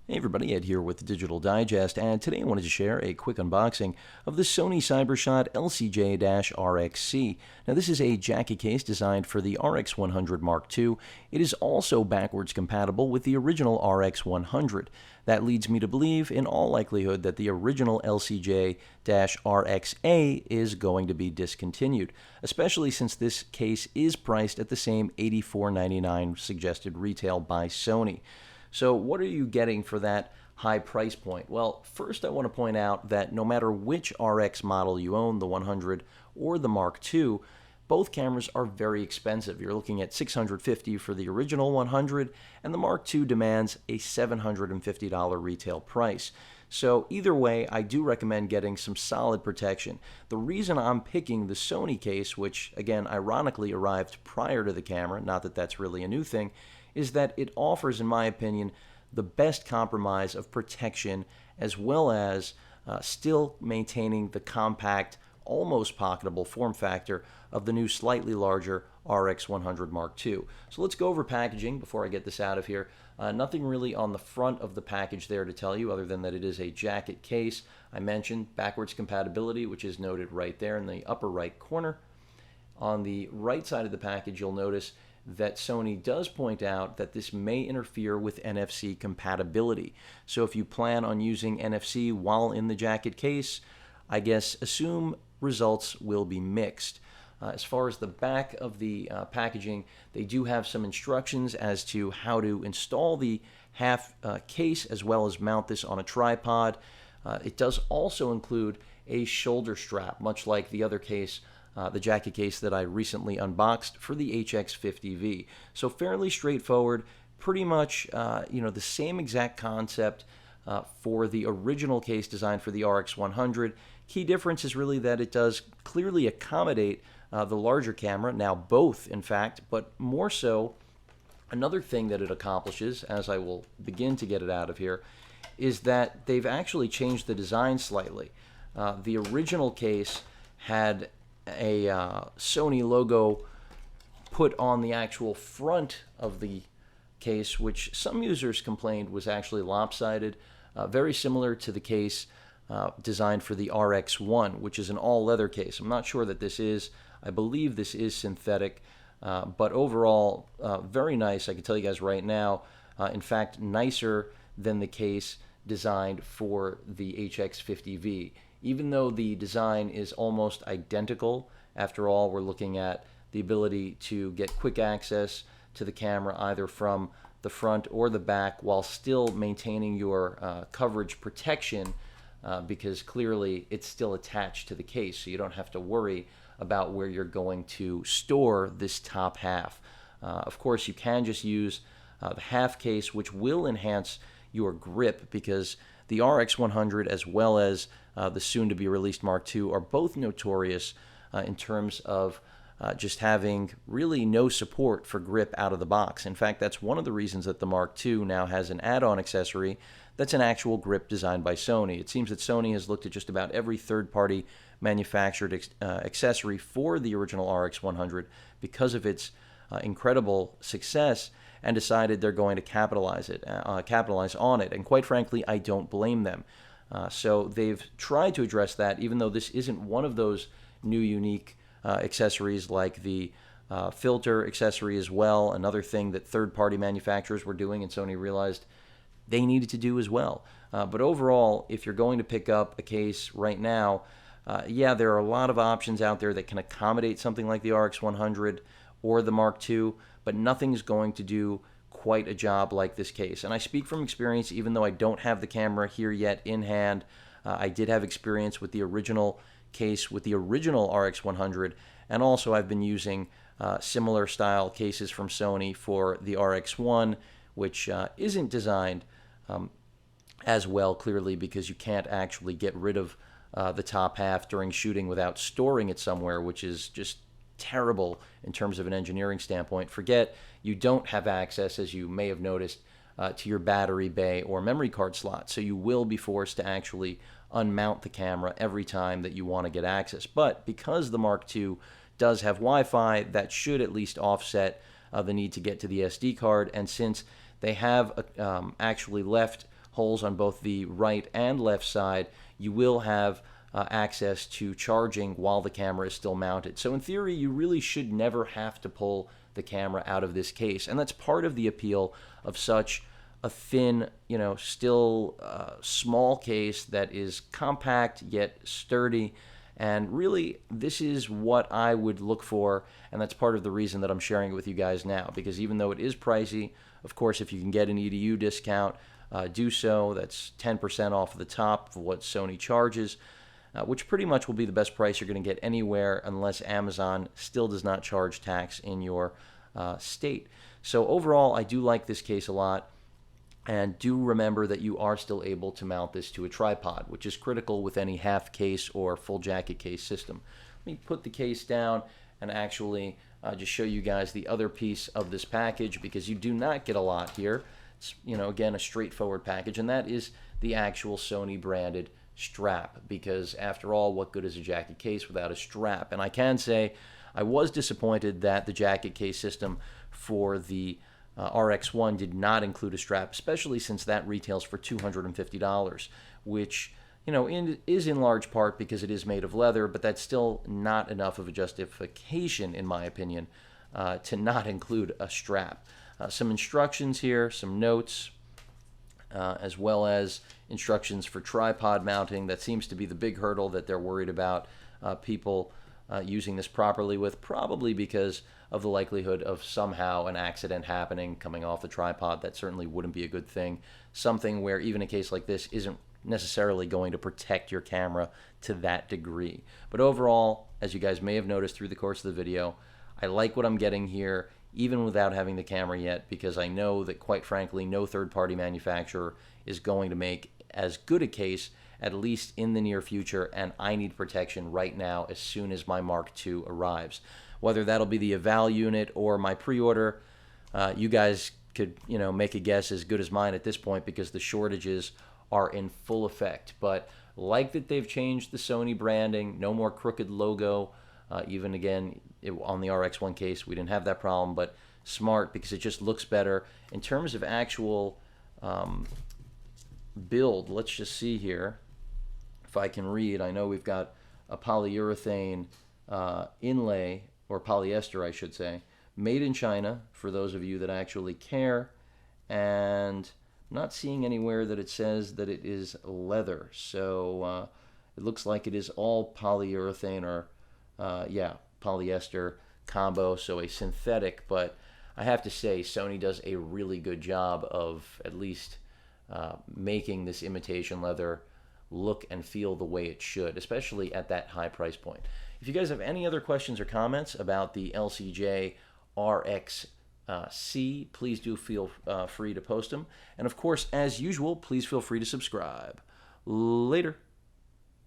Hey everybody, Ed here with the Digital Digest, and today I wanted to share a quick unboxing of the Sony CyberShot LCJRXC. Now this is a jacket case designed for the RX100 Mark II. It is also backwards compatible with the original RX100. That leads me to believe, in all likelihood, that the original LCJ-RXA is going to be discontinued, especially since this case is priced at the same $84.99 suggested retail by Sony. So what are you getting for that high price point? Well, first I want to point out that no matter which RX model you own, the 100 or the Mark II, both cameras are very expensive. You're looking at $650 for the original 100, and the Mark II demands a $750 retail price. So either way, I do recommend getting some solid protection. The reason I'm picking the Sony case, which again ironically arrived prior to the camera, not that that's really a new thing, is that it offers, in my opinion, the best compromise of protection as well as still maintaining the compact, almost pocketable form factor of the new slightly larger RX100 Mark II. So let's go over packaging before I get this out of here. Nothing really on the front of the package there to tell you other than that it is a jacket case. I mentioned backwards compatibility, which is noted right there in the upper right corner. On the right side of the package, you'll notice that Sony does point out that this may interfere with NFC compatibility. So if you plan on using NFC while in the jacket case, I guess assume results will be mixed. As far as the back of the packaging, they do have some instructions as to how to install the half case as well as mount this on a tripod. It does also include a shoulder strap, much like the other case, the jacket case that I recently unboxed for the HX50V. So fairly straightforward, pretty much the same exact concept for the original case designed for the RX100. Key difference is really that it does clearly accommodate the larger camera, now both in fact, but more so, another thing that it accomplishes, as I will begin to get it out of here, is that they've actually changed the design slightly. The original case had a Sony logo put on the actual front of the case, which some users complained was actually lopsided, very similar to the case designed for the RX1, which is an all-leather case. I'm not sure that this is. I believe this is synthetic, but overall, very nice. I can tell you guys right now, in fact, nicer than the case designed for the HX50V. Even though the design is almost identical, after all, we're looking at the ability to get quick access to the camera either from the front or the back while still maintaining your coverage protection because clearly it's still attached to the case, so you don't have to worry about where you're going to store this top half. Of course, you can just use the half case, which will enhance your grip because the RX100 as well as the soon-to-be released Mark II are both notorious in terms of just having really no support for grip out of the box. In fact, that's one of the reasons that the Mark II now has an add-on accessory that's an actual grip designed by Sony. It seems that Sony has looked at just about every third-party manufactured accessory for the original RX100 because of its incredible success and decided they're going to capitalize on it. And quite frankly, I don't blame them. So they've tried to address that, even though this isn't one of those new unique accessories like the filter accessory as well, another thing that third-party manufacturers were doing and Sony realized they needed to do as well. But overall, if you're going to pick up a case right now, yeah, there are a lot of options out there that can accommodate something like the RX100 or the Mark II, but nothing's going to do quite a job like this case. And I speak from experience, even though I don't have the camera here yet in hand. I did have experience with the original case with the original RX100, and also I've been using similar style cases from Sony for the RX1, which isn't designed as well, clearly, because you can't actually get rid of the top half during shooting without storing it somewhere, which is just terrible in terms of an engineering standpoint. Forget you don't have access, as you may have noticed, to your battery bay or memory card slot, so you will be forced to actually unmount the camera every time that you want to get access. But because the Mark II does have Wi-Fi, that should at least offset the need to get to the SD card, and since they have actually left holes on both the right and left side, you will have access to charging while the camera is still mounted. So in theory, you really should never have to pull the camera out of this case. And that's part of the appeal of such a thin, still small case that is compact yet sturdy. And really, this is what I would look for, and that's part of the reason that I'm sharing it with you guys now, because even though it is pricey, of course, if you can get an EDU discount, do so. That's 10% off the top of what Sony charges, which pretty much will be the best price you're going to get anywhere unless Amazon still does not charge tax in your state. So overall, I do like this case a lot. And do remember that you are still able to mount this to a tripod, which is critical with any half case or full jacket case system. Let me put the case down and actually just show you guys the other piece of this package, because you do not get a lot here. It's, again, a straightforward package, and that is the actual Sony branded strap, because after all, what good is a jacket case without a strap? And I can say I was disappointed that the jacket case system for the RX1 did not include a strap, especially since that retails for $250, which is in large part because it is made of leather, but that's still not enough of a justification, in my opinion, to not include a strap. Some instructions here, some notes, as well as instructions for tripod mounting. That seems to be the big hurdle that they're worried about people using this properly with, probably because of the likelihood of somehow an accident happening coming off the tripod. That certainly wouldn't be a good thing. Something where even a case like this isn't necessarily going to protect your camera to that degree. But overall, as you guys may have noticed through the course of the video, I like what I'm getting here, even without having the camera yet, because I know that, quite frankly, no third-party manufacturer is going to make as good a case, at least in the near future, and I need protection right now as soon as my Mark II arrives. Whether that'll be the eval unit or my pre-order, you guys could make a guess as good as mine at this point, because the shortages are in full effect. But like that they've changed the Sony branding, no more crooked logo. Even again, on the RX1 case, we didn't have that problem, but smart, because it just looks better. In terms of actual build, let's just see here if I can read. I know we've got a polyurethane inlay, or polyester I should say, made in China, for those of you that actually care, and I'm not seeing anywhere that it says that it is leather. So it looks like it is all polyurethane, or polyester combo, so a synthetic. But I have to say, Sony does a really good job of at least making this imitation leather look and feel the way it should, especially at that high price point. If you guys have any other questions or comments about the LCJRXC, please do feel free to post them. And of course, as usual, please feel free to subscribe. Later.